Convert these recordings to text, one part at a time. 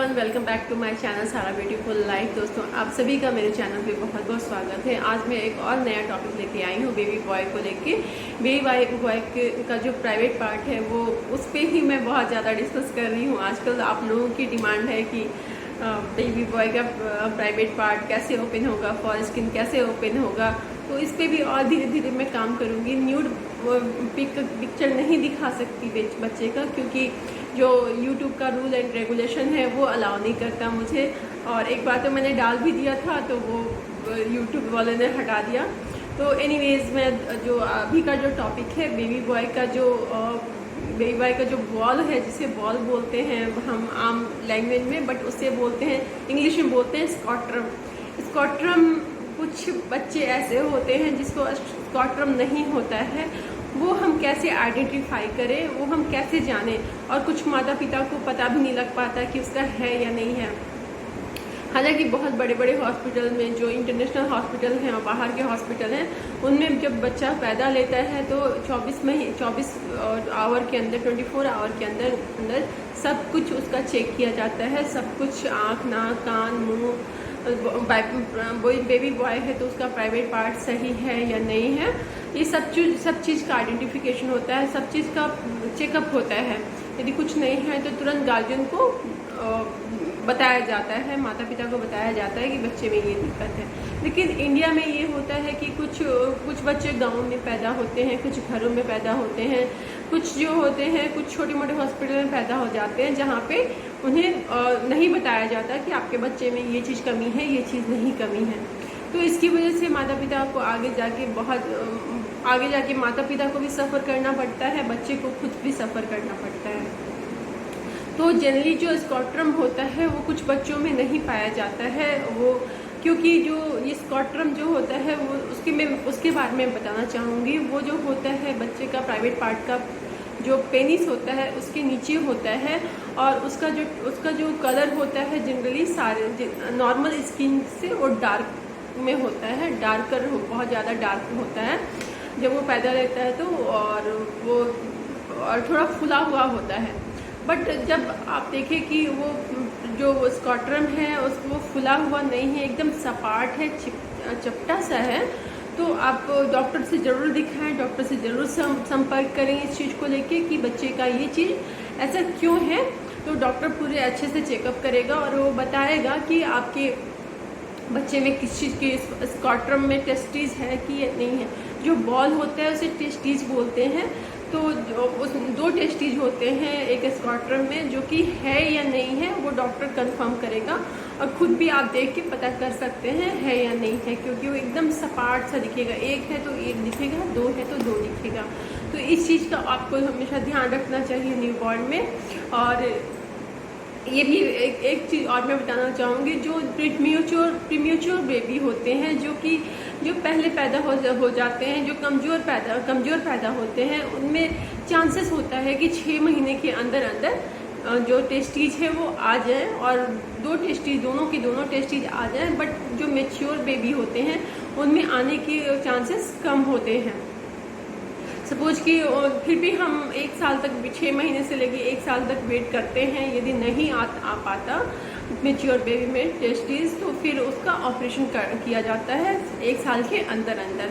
Everyone, welcome back to my channel Sara beautiful life. दोस्तों, आप सभी का मेरे चैनल पे बहुत बहुत स्वागत है। आज मैं एक और नया टॉपिक लेके आई हूँ बेबी बॉय को लेके। बेबी बॉय का जो प्राइवेट पार्ट है वो उस पर ही मैं बहुत ज़्यादा डिस्कस कर रही हूँ। आजकल आप लोगों की डिमांड है कि बेबी बॉय का प्राइवेट पार्ट कैसे ओपन होगा, फॉर स्किन कैसे ओपन होगा, तो इस पर भी और धीरे धीरे मैं काम करूँगी। न्यूड पिक्चर नहीं दिखा सकती बच्चे का, क्योंकि जो YouTube का रूल एंड रेगुलेशन है वो अलाउ नहीं करता मुझे। और एक बार तो मैंने डाल भी दिया था तो वो YouTube वाले ने हटा दिया। तो एनीवेज, मैं जो अभी का जो टॉपिक है बेबी बॉय का जो बॉल है, जिसे बॉल बोलते हैं हम आम लैंग्वेज में, बट उससे बोलते हैं, इंग्लिश में बोलते हैं स्कॉट्रम। कुछ बच्चे ऐसे होते हैं जिसको स्कॉट्रम नहीं होता है, वो हम कैसे आइडेंटिफाई करें, वो हम कैसे जानें। और कुछ माता पिता को पता भी नहीं लग पाता कि उसका है या नहीं है। हालांकि बहुत बड़े बड़े हॉस्पिटल में, जो इंटरनेशनल हॉस्पिटल हैं और बाहर के हॉस्पिटल हैं, उनमें जब बच्चा पैदा लेता है तो 24 आवर के अंदर, 24 आवर के अंदर सब कुछ उसका चेक किया जाता है। सब कुछ, आँख, नाक, कान, मुँह। बेबी बॉय है तो उसका प्राइवेट पार्ट सही है या नहीं है, ये सब चीज़ का आइडेंटिफिकेशन होता है, सब चीज़ का चेकअप होता है। यदि कुछ नहीं है तो तुरंत गार्जियन को बताया जाता है, माता पिता को बताया जाता है कि बच्चे में ये दिक्कत है। लेकिन इंडिया में ये होता है कि कुछ बच्चे गाँव में पैदा होते हैं, कुछ घरों में पैदा होते हैं, कुछ जो होते हैं कुछ छोटे मोटे हॉस्पिटल में पैदा हो जाते हैं, जहाँ पे उन्हें नहीं बताया जाता कि आपके बच्चे में ये चीज़ कमी है, ये चीज़ नहीं कमी है। तो इसकी वजह से माता पिता को आगे जाके माता पिता को भी सफ़र करना पड़ता है, बच्चे को खुद भी सफ़र करना पड़ता है। तो जनरली जो स्कॉट्रम होता है वो कुछ बच्चों में नहीं पाया जाता है, वो क्योंकि जो ये स्कॉट्रम जो होता है वो उसके बारे में बताना चाहूँगी। वो जो होता है बच्चे का प्राइवेट पार्ट का जो पेनिस होता है उसके नीचे होता है, और उसका जो कलर होता है जनरली सारे नॉर्मल स्किन से वो डार्क में होता है, डार्कर, बहुत ज़्यादा डार्क होता है जब वो पैदा लेता है तो, और थोड़ा फुला हुआ होता है। बट जब आप देखें कि वो जो स्कॉट्रम है वो फुला हुआ नहीं है, एकदम सपाट है, चपटा सा है, तो आप डॉक्टर से ज़रूर दिखाएं, डॉक्टर से ज़रूर संपर्क करें इस चीज़ को लेके कि बच्चे का ये चीज़ ऐसा क्यों है। तो डॉक्टर पूरे अच्छे से चेकअप करेगा और वो बताएगा कि आपके बच्चे में किस चीज़ की स्कॉट्रम में टेस्टिस है कि नहीं है। जो बॉल होता है उसे टेस्टिस बोलते हैं। तो उस 2 टेस्टिज होते हैं एक स्कॉट्रम में, जो कि है या नहीं है वो डॉक्टर कंफर्म करेगा, और खुद भी आप देख के पता कर सकते हैं है या नहीं है, क्योंकि वो एकदम सपाट सा दिखेगा। 1 है तो 1 दिखेगा, 2 है तो 2 दिखेगा। तो इस चीज़ का आपको हमेशा ध्यान रखना चाहिए न्यूबॉर्न में। और ये भी एक चीज़ और मैं बताना चाहूँगी, जो प्रीम्यूच्योर बेबी होते हैं, जो पहले पैदा हो जाते हैं, जो कमज़ोर पैदा होते हैं, उनमें चांसेस होता है कि 6 महीने के अंदर जो टेस्टीज है वो आ जाए, और 2 टेस्टीज, दोनों टेस्टीज आ जाएं। बट जो मैच्योर बेबी होते हैं उनमें आने के चांसेस कम होते हैं। सपोज कि फिर भी हम 1 साल तक, 6 महीने से लेके 1 साल तक वेट करते हैं। यदि नहीं आ पाता मैच्योर बेबी में टेस्टिस, तो फिर उसका ऑपरेशन किया जाता है 1 साल के अंदर।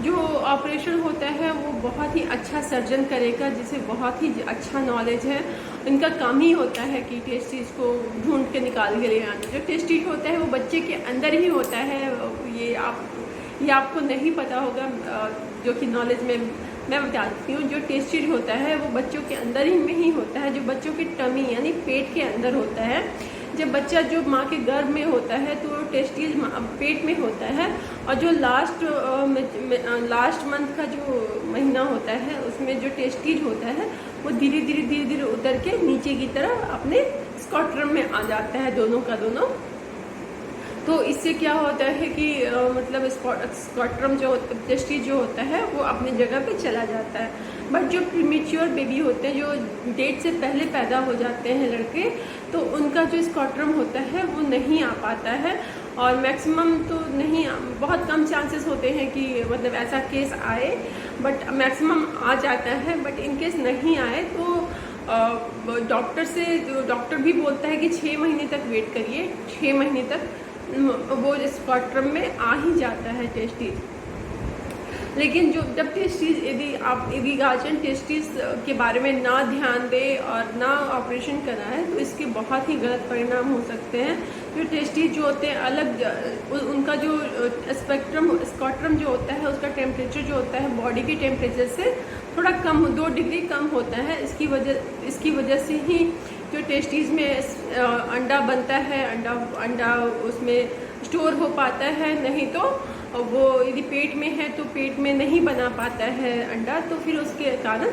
जो ऑपरेशन होता है वो बहुत ही अच्छा सर्जन करेगा, जिसे बहुत ही अच्छा नॉलेज है। इनका काम ही होता है कि टेस्टिस को ढूंढ के निकाल के ले आना। जो टेस्टिस होता है वो बच्चे के अंदर ही होता है। ये आपको नहीं पता होगा, जो कि नॉलेज में मैं बताती हूँ। जो टेस्टिज होता है वो बच्चों के अंदर ही में ही होता है, जो बच्चों की टमी यानी पेट के अंदर होता है। जब बच्चा जो माँ के गर्भ में होता है तो टेस्टिज पेट में होता है, और जो लास्ट मंथ का जो महीना होता है उसमें जो टेस्टिज होता है वो धीरे धीरे उतर के नीचे की तरफ अपने स्कॉट्रम में आ जाता है, दोनों का दोनों। तो इससे क्या होता है कि मतलब स्कॉट्रम जो टेस्टिज जो होता है वो अपनी जगह पे चला जाता है। बट जो प्रीमेच्योर बेबी होते हैं, जो डेट से पहले पैदा हो जाते हैं लड़के, तो उनका जो स्कॉट्रम होता है वो नहीं आ पाता है। और मैक्सिमम तो नहीं, बहुत कम चांसेस होते हैं कि मतलब ऐसा केस आए, बट मैक्सिमम आ जाता है। बट इन केस नहीं आए तो डॉक्टर भी बोलता है कि 6 महीने तक वेट करिए, 6 महीने तक वो स्कॉट्रम में आ ही जाता है टेस्टिस। लेकिन जब टेस्टिस, यदि गार्जियन टेस्टिस के बारे में ना ध्यान दे और ना ऑपरेशन कराए तो इसके बहुत ही गलत परिणाम हो सकते हैं। जो टेस्टिस जो होते हैं अलग, उनका जो स्कॉट्रम जो होता है उसका टेम्परेचर जो होता है बॉडी के टेम्परेचर से थोड़ा कम, 2 डिग्री कम होता है। इसकी वजह से ही जो टेस्टिस में अंडा बनता है, अंडा उसमें स्टोर हो पाता है, नहीं तो वो यदि पेट में है तो पेट में नहीं बना पाता है अंडा, तो फिर उसके कारण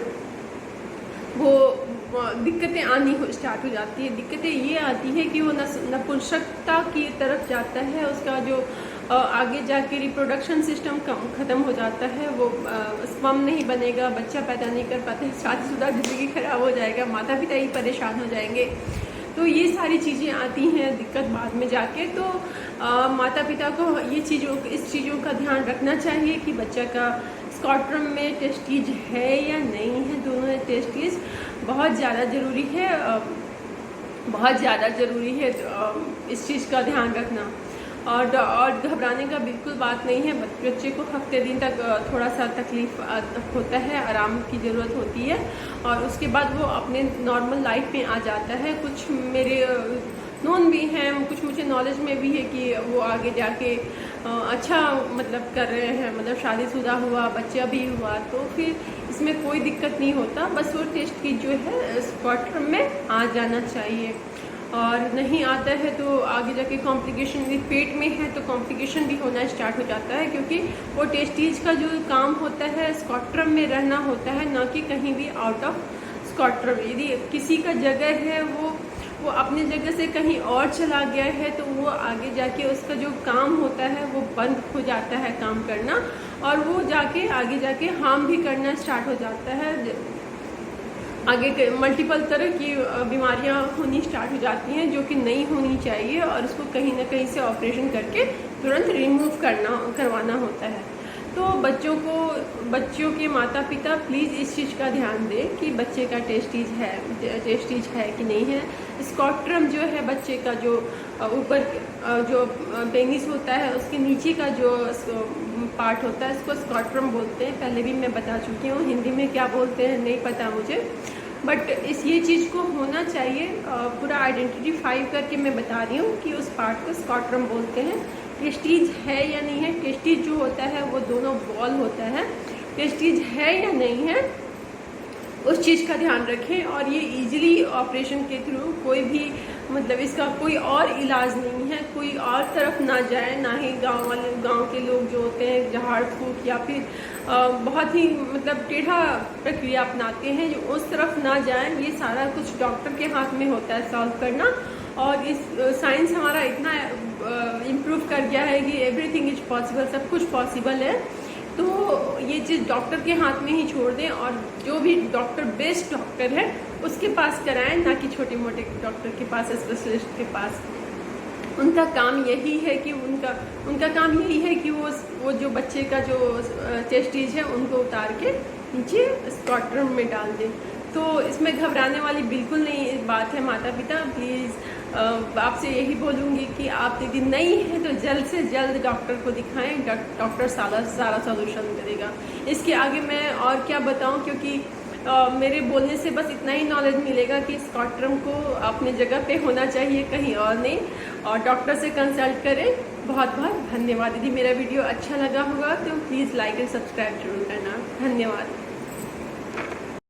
वो दिक्कतें आनी स्टार्ट हो जाती है। दिक्कतें ये आती है कि वो नपुंसकता की तरफ जाता है, उसका जो आगे जाके रिप्रोडक्शन सिस्टम ख़त्म हो जाता है, वो स्पर्म नहीं बनेगा, बच्चा पैदा नहीं कर पाते, शादीशुदा ज़िंदगी खराब हो जाएगा, माता पिता ही परेशान हो जाएंगे। तो ये सारी चीज़ें आती हैं दिक्कत बाद में जाके। तो माता पिता को इस चीज़ों का ध्यान रखना चाहिए कि बच्चा का स्कॉट्रम में टेस्टिस है या नहीं है। दोनों टेस्टिस बहुत ज़्यादा ज़रूरी है, बहुत ज़्यादा ज़रूरी है इस चीज़ का ध्यान रखना। और घबराने का बिल्कुल बात नहीं है। बच्चे को हफ्ते दिन तक थोड़ा सा तकलीफ़ होता है, आराम की ज़रूरत होती है और उसके बाद वो अपने नॉर्मल लाइफ में आ जाता है। कुछ मेरे नोन भी हैं, कुछ मुझे नॉलेज में भी है कि वो आगे जाके अच्छा मतलब कर रहे हैं, मतलब शादीशुदा हुआ, बच्चा भी हुआ, तो फिर इसमें कोई दिक्कत नहीं होता। बस वो टेस्ट की जो है स्कॉट्रम में आ जाना चाहिए, और नहीं आता है तो आगे जाके कॉम्प्लिकेशन, यदि पेट में है तो कॉम्प्लिकेशन भी होना स्टार्ट हो जाता है, क्योंकि वो टेस्टिस का जो काम होता है स्कॉट्रम में रहना होता है, ना कि कहीं भी आउट ऑफ स्कॉट्रम। यदि किसी का जगह है वो अपनी जगह से कहीं और चला गया है तो वो आगे जाके उसका जो काम होता है वो बंद हो जाता है काम करना, और वो आगे जाके हार्म भी करना स्टार्ट हो जाता है। आगे मल्टीपल तरह की बीमारियां होनी स्टार्ट हो जाती हैं जो कि नहीं होनी चाहिए, और उसको कहीं ना कहीं से ऑपरेशन करके तुरंत रिमूव करवाना होता है। तो बच्चों के माता पिता प्लीज़ इस चीज़ का ध्यान दें कि बच्चे का टेस्टिस है कि नहीं है। स्कॉट्रम जो है बच्चे का, जो ऊपर जो पेनिस होता है उसके नीचे का जो पार्ट होता है उसको स्कॉट्रम बोलते हैं। पहले भी मैं बता चुकी हूँ, हिंदी में क्या बोलते हैं नहीं पता मुझे, बट ये चीज़ को होना चाहिए। पूरा आइडेंटिफाई करके मैं बता रही हूँ कि उस पार्ट को स्कॉट्रम बोलते हैं। टेस्टिस है या नहीं है, टेस्टिस जो होता है वो दोनों बॉल होता है, टेस्टिस है या नहीं है उस चीज़ का ध्यान रखें। और ये इजीली ऑपरेशन के थ्रू, कोई भी मतलब इसका कोई और इलाज नहीं है, कोई और तरफ ना जाए, ना ही गांव के लोग जो होते हैं झाड़ फूक या फिर बहुत ही मतलब टेढ़ा प्रक्रिया अपनाते हैं, जो उस तरफ ना जाए। ये सारा कुछ डॉक्टर के हाथ में होता है सॉल्व करना, और इस साइंस हमारा इतना इम्प्रूव कर गया है कि एवरीथिंग इज पॉसिबल, सब कुछ पॉसिबल है। तो ये चीज़ डॉक्टर के हाथ में ही छोड़ दें, और जो भी डॉक्टर बेस्ट डॉक्टर है उसके पास कराएं, ना कि छोटे मोटे डॉक्टर के पास, स्पेशलिस्ट के पास। उनका काम यही है कि उनका काम यही है कि वो जो बच्चे का जो टेस्टिस है उनको उतार के नीचे स्कॉट्रम में डाल दें। तो इसमें घबराने वाली बिल्कुल नहीं बात है। माता पिता प्लीज़ आपसे यही बोलूँगी कि आप यदि नहीं है तो जल्द से जल्द डॉक्टर को दिखाएं, डॉक्टर सारा सॉल्यूशन करेगा। इसके आगे मैं और क्या बताऊं, क्योंकि मेरे बोलने से बस इतना ही नॉलेज मिलेगा कि स्कॉट्रम को अपनी जगह पे होना चाहिए, कहीं और नहीं, और डॉक्टर से कंसल्ट करें। बहुत बहुत धन्यवाद। यदि मेरा वीडियो अच्छा लगा होगा तो प्लीज़ लाइक एंड सब्सक्राइब जरूर करना। धन्यवाद।